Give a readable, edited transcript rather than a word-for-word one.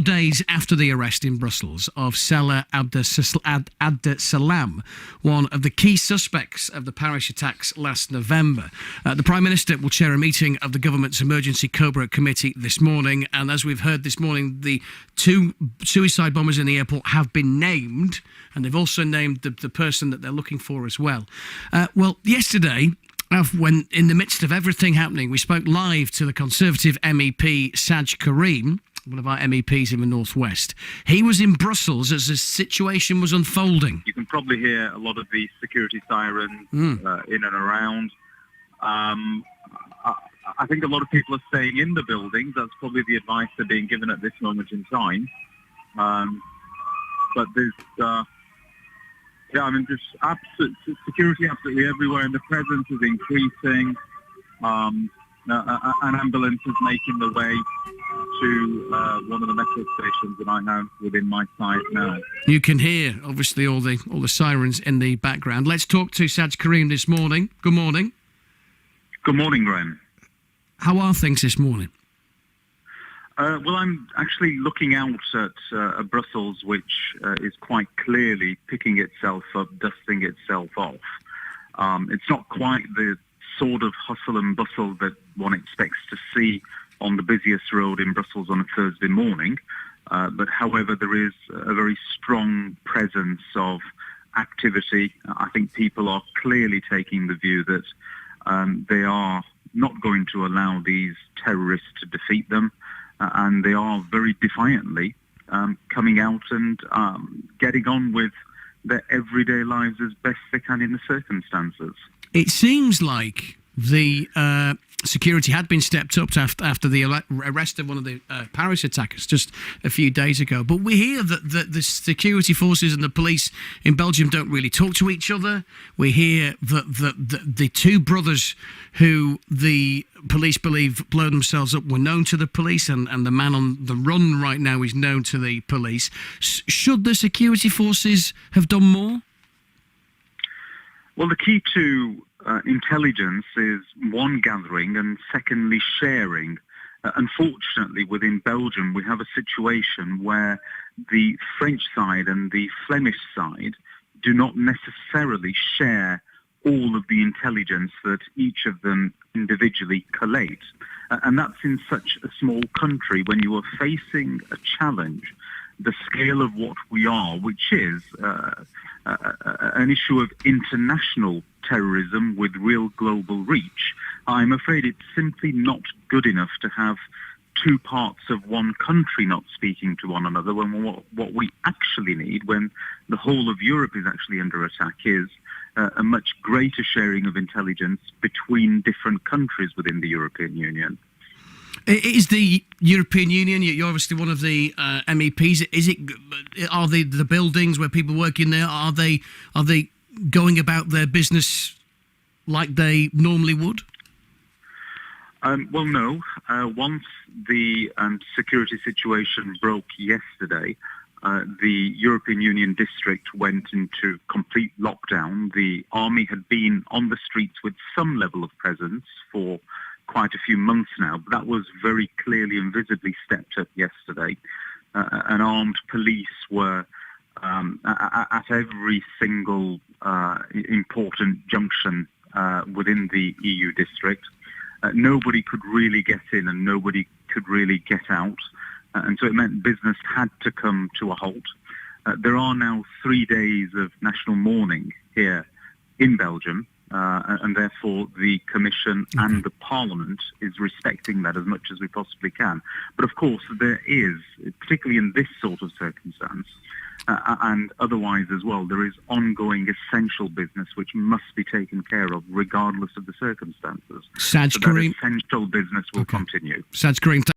4 days after the arrest in Brussels of Salah Abdeslam, one of the key suspects of the Paris attacks last November. The Prime Minister will chair a meeting of the government's Emergency Cobra Committee this morning, and as we've heard this morning, the 2 suicide bombers in the airport have been named, and they've also named the person that they're looking for as well. Well, yesterday, when in the midst of everything happening, we spoke live to the Conservative MEP Sajjad Karim, one of our MEPs in the Northwest. He was in Brussels as the situation was unfolding. You can probably hear a lot of the security sirens in and around. I think a lot of people are staying in the buildings. That's probably the advice they're being given at this moment in time. But there's... just absolute security absolutely everywhere, and the presence is increasing. An ambulance is making the way to one of the metro stations that I have within my sight now. You can hear, obviously, all the sirens in the background. Let's talk to Sajjad Karim this morning. Good morning. Good morning, Graham. How are things this morning? Well, I'm actually looking out at Brussels, which is quite clearly picking itself up, dusting itself off. It's not quite the sort of hustle and bustle that one expects to see on the busiest road in Brussels on a Thursday morning. But however, there is a very strong presence of activity. I think people are clearly taking the view that they are not going to allow these terrorists to defeat them. And they are very defiantly coming out and getting on with their everyday lives as best they can in the circumstances. It seems like the security had been stepped up after the arrest of one of the Paris attackers just a few days ago. But we hear that the security forces and the police in Belgium don't really talk to each other. We hear that the 2 brothers who the police believe blew themselves up were known to the police, and the man on the run right now is known to the police. Should the security forces have done more? Well, the key to intelligence is, one, gathering, and secondly, sharing. Unfortunately, within Belgium, we have a situation where the French side and the Flemish side do not necessarily share all of the intelligence that each of them individually collate. And that's in such a small country when you are facing a challenge, the scale of what we are, which is an issue of international terrorism with real global reach. I'm afraid it's simply not good enough to have 2 parts of one country not speaking to one another, when what we actually need, when the whole of Europe is actually under attack, is a much greater sharing of intelligence between different countries within the European Union. Is the European Union, you're obviously one of the MEPs, are the buildings where people work in there, are they going about their business like they normally would? Well, no. Once the security situation broke yesterday, the European Union district went into complete lockdown. The army had been on the streets with some level of presence for quite a few months now, but that was very clearly and visibly stepped up yesterday. An armed police were at every single important junction within the EU district. Nobody could really get in and nobody could really get out. And so it meant business had to come to a halt. There are now 3 days of national mourning here in Belgium, and therefore the Commission and the Parliament is respecting that as much as we possibly can. But of course there is, particularly in this sort of circumstance, and otherwise as well, there is ongoing essential business which must be taken care of regardless of the circumstances. Sajjad Karim, that essential business will continue. Sajjad Karim,